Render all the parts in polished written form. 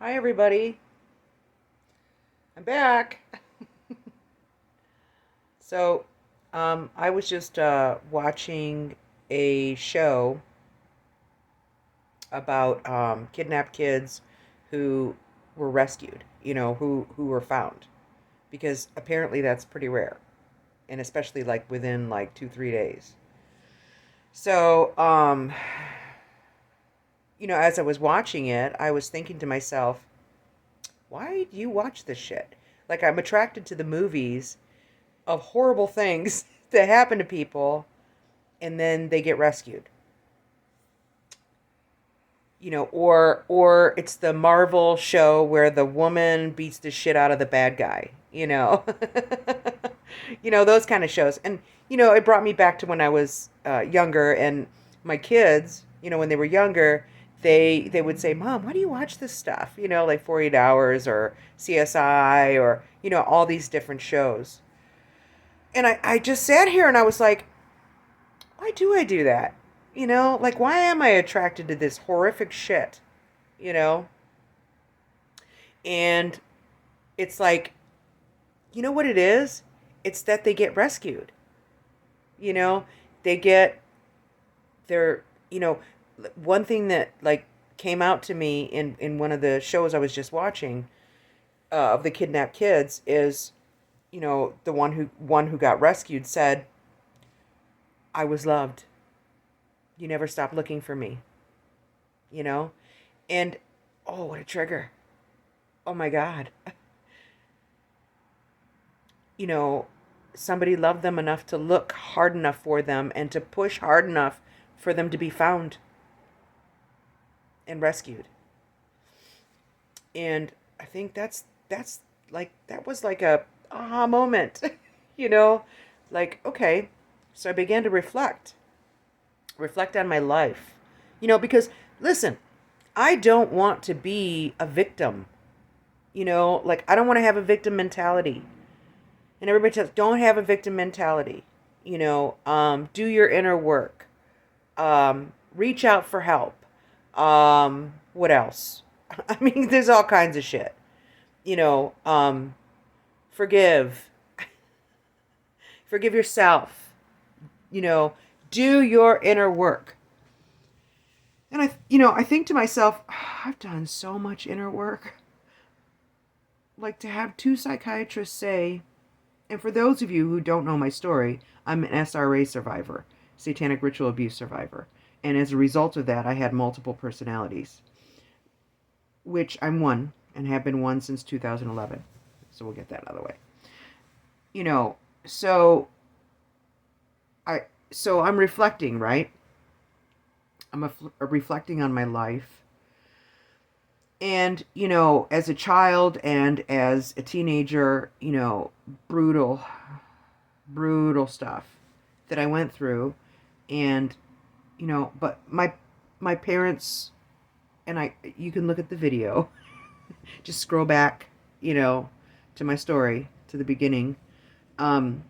Hi, everybody. I'm back. So, I was just watching a show about kidnapped kids who were rescued, who were found. Because apparently that's pretty rare. And especially like within like 2, 3 days. So, as I was watching it, I was thinking to myself, why do you watch this shit? Like, I'm attracted to the movies of horrible things that happen to people and then they get rescued. Or it's the Marvel show where the woman beats the shit out of the bad guy, those kind of shows. And it brought me back to when I was younger, and my kids, when they were younger, they would say, "Mom, why do you watch this stuff?" Like 48 Hours or CSI or all these different shows. And I just sat here and I was like, why do I do that? Like, why am I attracted to this horrific shit? You know? And it's like, you know what it is? It's that they get rescued. You know? They get their, one thing that, like, came out to me in one of the shows I was just watching of the kidnapped kids is, the one who got rescued said, I was loved. You never stopped looking for me, you know? And oh, what a trigger. Oh my God. You know, somebody loved them enough to look hard enough for them and to push hard enough for them to be found and rescued. And I think that's like that was like a aha moment, you know? Like, okay. So I began to reflect on my life. Because listen, I don't want to be a victim. Like, I don't want to have a victim mentality. And everybody says, don't have a victim mentality. Do your inner work. Reach out for help. What else? I mean, there's all kinds of shit. You know, um, Forgive. Forgive yourself. You know, do your inner work. And I think to myself, I've done so much inner work. Like, to have two psychiatrists say, and for those of you who don't know my story, I'm an SRA survivor, satanic ritual abuse survivor. And as a result of that, I had multiple personalities, which I'm one and have been one since 2011. So we'll get that out of the way. You know, so I so I'm reflecting, right? Reflecting on my life. And, as a child and as a teenager, brutal, brutal stuff that I went through. And, but my parents, and you can look at the video, just scroll back, to my story, to the beginning. Um,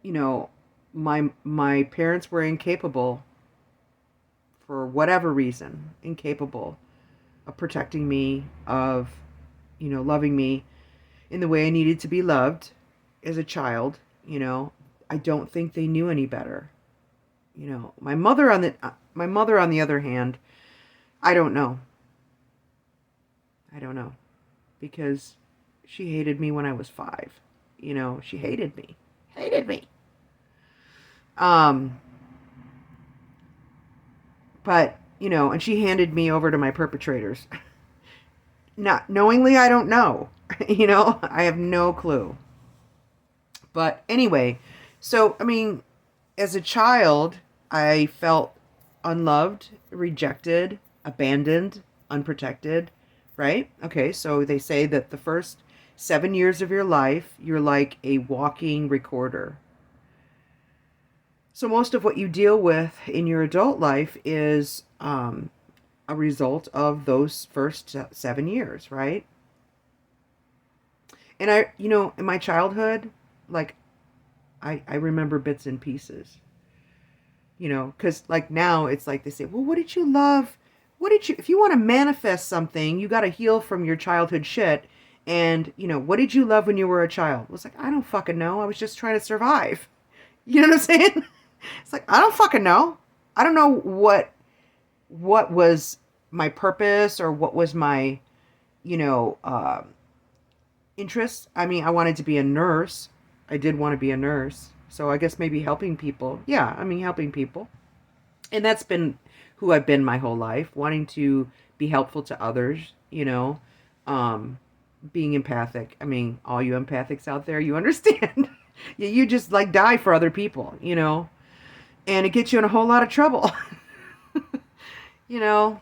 you know, my parents were incapable, for whatever reason, incapable of protecting me, of, loving me in the way I needed to be loved as a child. I don't think they knew any better. My mother on the other hand, I don't know. I don't know, because she hated me when I was 5. She hated me. Hated me. Um but, and she handed me over to my perpetrators. Not knowingly, I don't know. I have no clue. But anyway, so I mean, as a child, I felt unloved, rejected, abandoned, unprotected, right? Okay, so they say that the first 7 years of your life, you're like a walking recorder. So most of what you deal with in your adult life is a result of those first 7 years, right? And in my childhood, like, I remember bits and pieces, because like now it's like they say, well, what did you love if you want to manifest something, you got to heal from your childhood shit. And, what did you love when you were a child? It was like, I don't fucking know. I was just trying to survive. You know what I'm saying? It's like, I don't fucking know. I don't know what was my purpose or what was my, you know, interest. I mean, I wanted to be a nurse. I did want to be a nurse. So I guess maybe helping people. Yeah, I mean, helping people. And that's been who I've been my whole life, wanting to be helpful to others, um, being empathic. I mean, all you empathics out there, you understand. You just like die for other people, and it gets you in a whole lot of trouble, you know.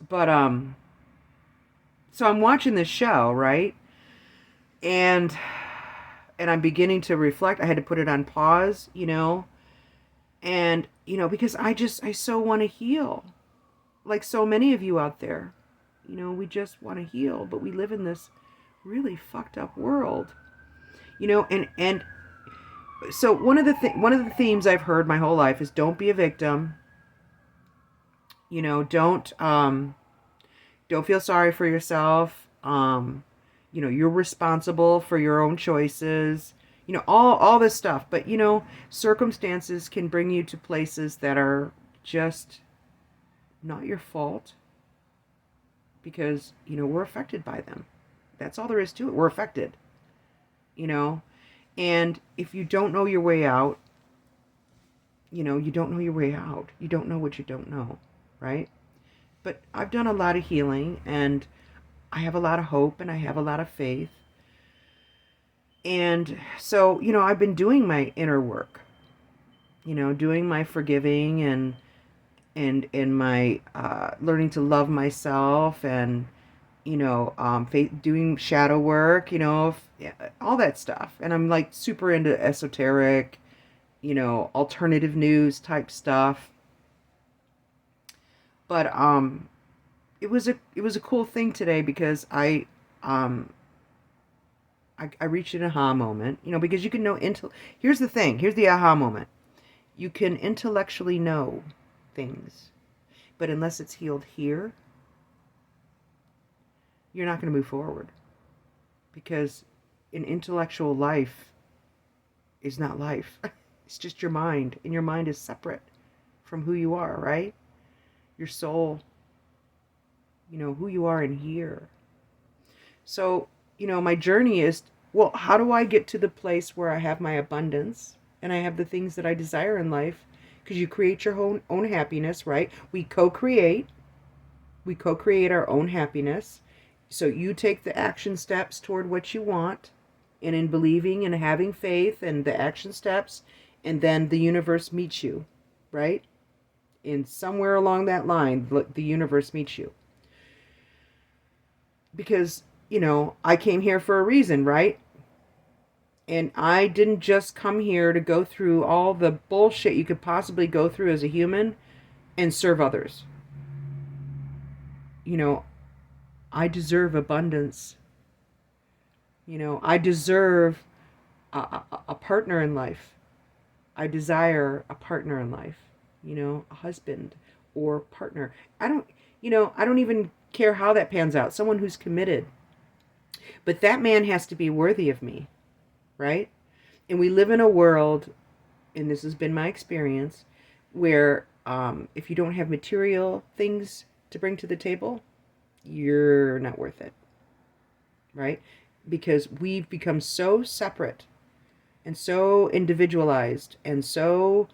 But so I'm watching this show, right? And I'm beginning to reflect. I had to put it on pause, and because I so want to heal, like so many of you out there. We just want to heal, but we live in this really fucked up world, and so one of the themes I've heard my whole life is don't be a victim. Don't feel sorry for yourself. You're responsible for your own choices. All this stuff. But circumstances can bring you to places that are just not your fault, because we're affected by them. That's all there is to it. We're affected. And if you don't know your way out, you don't know your way out. You don't know what you don't know, right? But I've done a lot of healing, and I have a lot of hope, and I have a lot of faith. And so, I've been doing my inner work, doing my forgiving and my learning to love myself, and doing shadow work, all that stuff. And I'm like super into esoteric, alternative news type stuff. But it was a cool thing today, because I reached an aha moment, because you can know here's the thing, here's the aha moment. You can intellectually know things, but unless it's healed here, you're not going to move forward, because an intellectual life is not life. It's just your mind, and your mind is separate from who you are, right? Your soul, who you are in here. So, my journey is, well, how do I get to the place where I have my abundance and I have the things that I desire in life? Because you create your own happiness, right? We co-create our own happiness. So you take the action steps toward what you want, and in believing and having faith and the action steps, and then the universe meets you, right? And somewhere along that line, the universe meets you. Because, I came here for a reason, right? And I didn't just come here to go through all the bullshit you could possibly go through as a human and serve others. I deserve abundance. I deserve a partner in life. I desire a partner in life, a husband or partner. I don't even care how that pans out. Someone who's committed. But that man has to be worthy of me, right? And we live in a world, and this has been my experience, where if you don't have material things to bring to the table, you're not worth it, right? Because we've become so separate and so individualized and so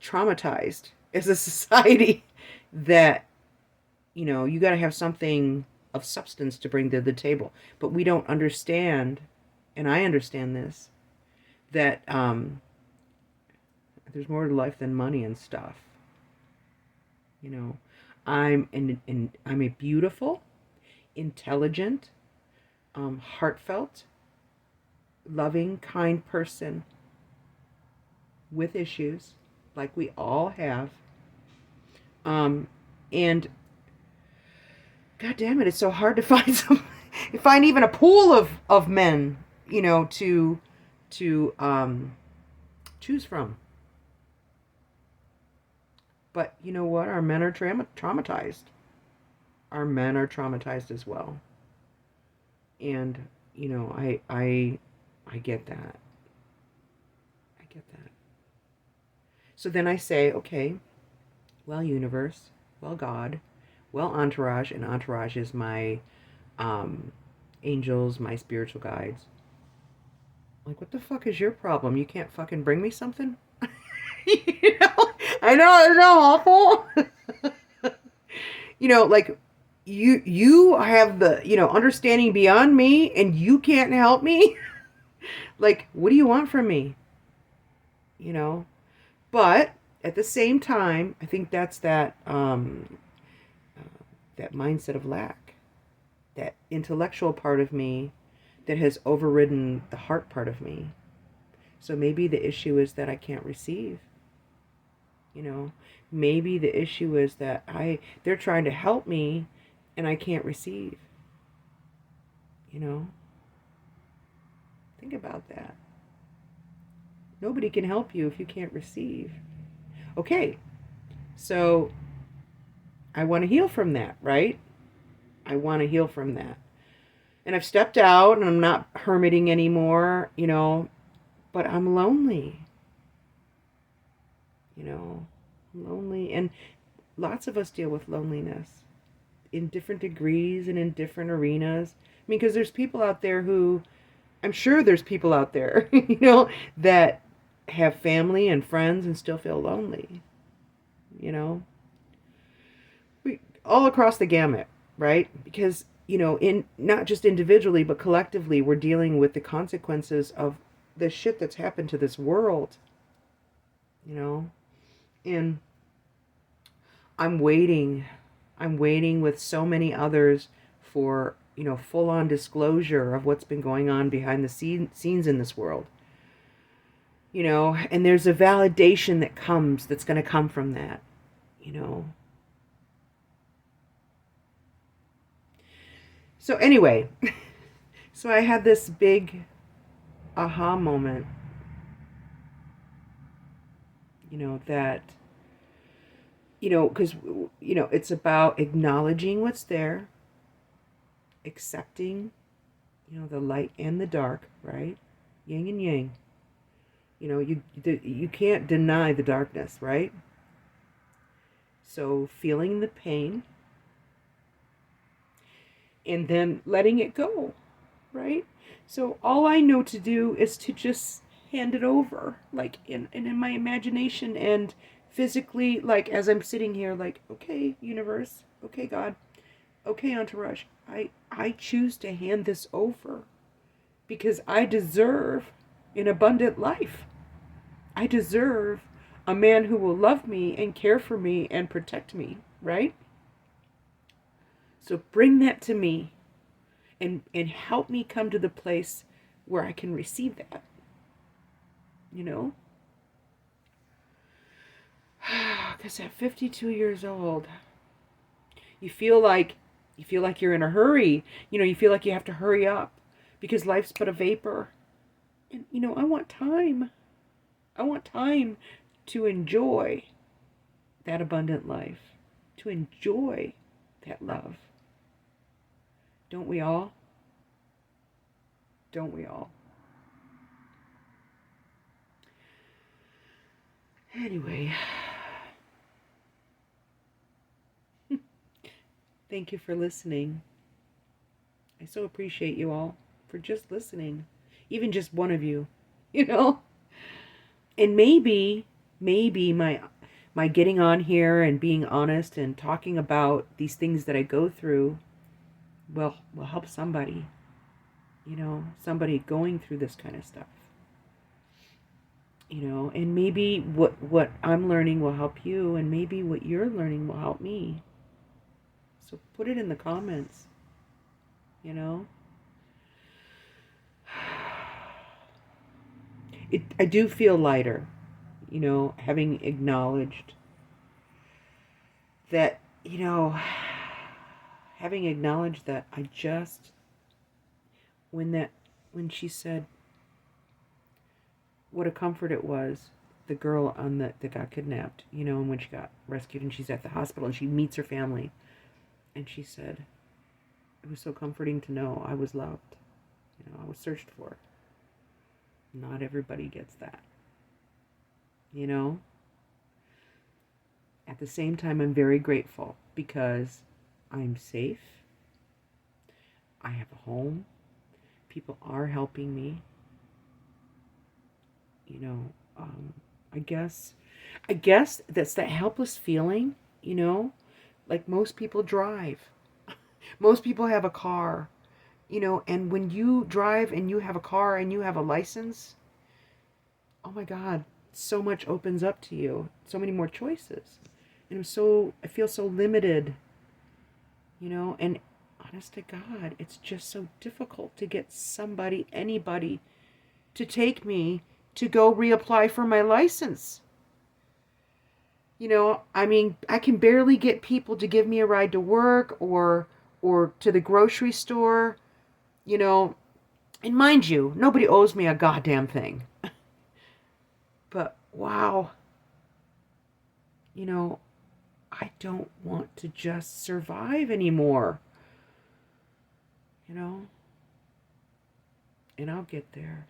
traumatized as a society that, you got to have something of substance to bring to the table. But we don't understand, and I understand this, that there's more to life than money and stuff. I'm a beautiful, intelligent, heartfelt, loving, kind person with issues, like we all have. And God damn it, it's so hard to find even a pool of men, to choose from. But you know what? Our men are traumatized. Our men are traumatized as well. And I get that. I get that. So then I say, okay, well, universe, well, God, well, entourage, and entourage is my um, angels, my spiritual guides. Like, what the fuck is your problem? You can't fucking bring me something? you know, I know it's awful. Like you have the understanding beyond me, and you can't help me. Like, what do you want from me? You know, but at the same time, I think that's that mindset of lack, that intellectual part of me that has overridden the heart part of me. So maybe the issue is that I can't receive. You know, maybe the issue is that they're trying to help me and I can't receive. You know, think about that. Nobody can help you if you can't receive. Okay, so I want to heal from that, right? I want to heal from that. And I've stepped out and I'm not hermiting anymore, but I'm lonely. I'm lonely. And lots of us deal with loneliness in different degrees and in different arenas. I mean, because there's people out there who, I'm sure there's people out there, that have family and friends and still feel lonely, we all across the gamut, right? Because, in not just individually, but collectively, we're dealing with the consequences of the shit that's happened to this world, and I'm waiting. I'm waiting with so many others for, full on disclosure of what's been going on behind the scenes in this world. And there's a validation that's going to come from that, So anyway, so I had this big aha moment, that, because, it's about acknowledging what's there, accepting, the light and the dark, right? Yin and yang. You can't deny the darkness, right? So feeling the pain and then letting it go, right? So all I know to do is to just hand it over, like in my imagination and physically, like as I'm sitting here, like, okay, universe, okay, God, okay, entourage, I choose to hand this over because I deserve an abundant life. I deserve a man who will love me and care for me and protect me, right? So bring that to me and help me come to the place where I can receive that. Because at 52 years old, you feel like you're in a hurry. You feel like you have to hurry up because life's but a vapor. And I want time. I want time to enjoy that abundant life, to enjoy that love. Don't we all? Don't we all? Anyway, thank you for listening. I so appreciate you all for just listening. Even just one of you, And maybe my getting on here and being honest and talking about these things that I go through will help somebody, somebody going through this kind of stuff. And maybe what I'm learning will help you, and maybe what you're learning will help me. So put it in the comments, I do feel lighter, having acknowledged that, having acknowledged that I just, when she said what a comfort it was the girl that got kidnapped, and when she got rescued and she's at the hospital and she meets her family, and she said, it was so comforting to know I was loved. I was searched for. Not everybody gets that. At the same time, I'm very grateful because I'm safe. I have a home. People are helping me. I guess that's that helpless feeling, like most people drive. Most people have a car, and when you drive and you have a car and you have a license, oh my God, so much opens up to you. So many more choices. And I feel so limited, and honest to God, it's just so difficult to get anybody to take me to go reapply for my license. I mean, I can barely get people to give me a ride to work or to the grocery store, and mind you, nobody owes me a goddamn thing. But wow, I don't want to just survive anymore, and I'll get there.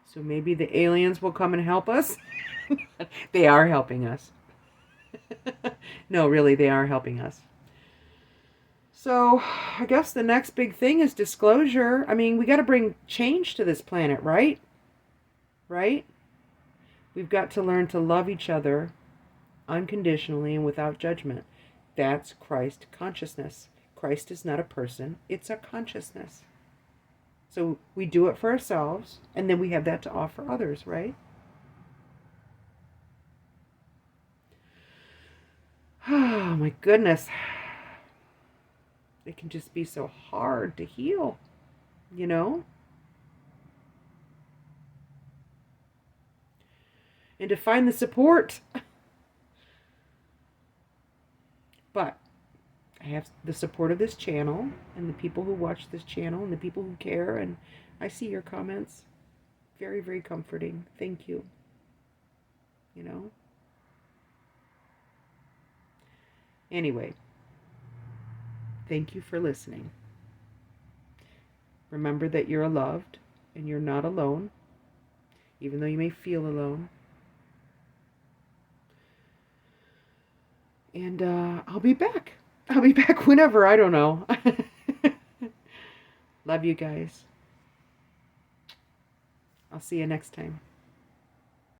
So maybe the aliens will come and help us. They are helping us. No, really, they are helping us. So I guess the next big thing is disclosure. I mean, we got to bring change to this planet, right? Right? We've got to learn to love each other unconditionally and without judgment. That's Christ consciousness. Christ is not a person, it's a consciousness. So we do it for ourselves, and then we have that to offer others, right? Oh my goodness. It can just be so hard to heal, and to find the support. But I have the support of this channel and the people who watch this channel and the people who care, and I see your comments. Very, very comforting. Thank you. Anyway, thank you for listening. Remember that you're loved and you're not alone, even though you may feel alone. And I'll be back. I'll be back whenever. I don't know. Love you guys. I'll see you next time.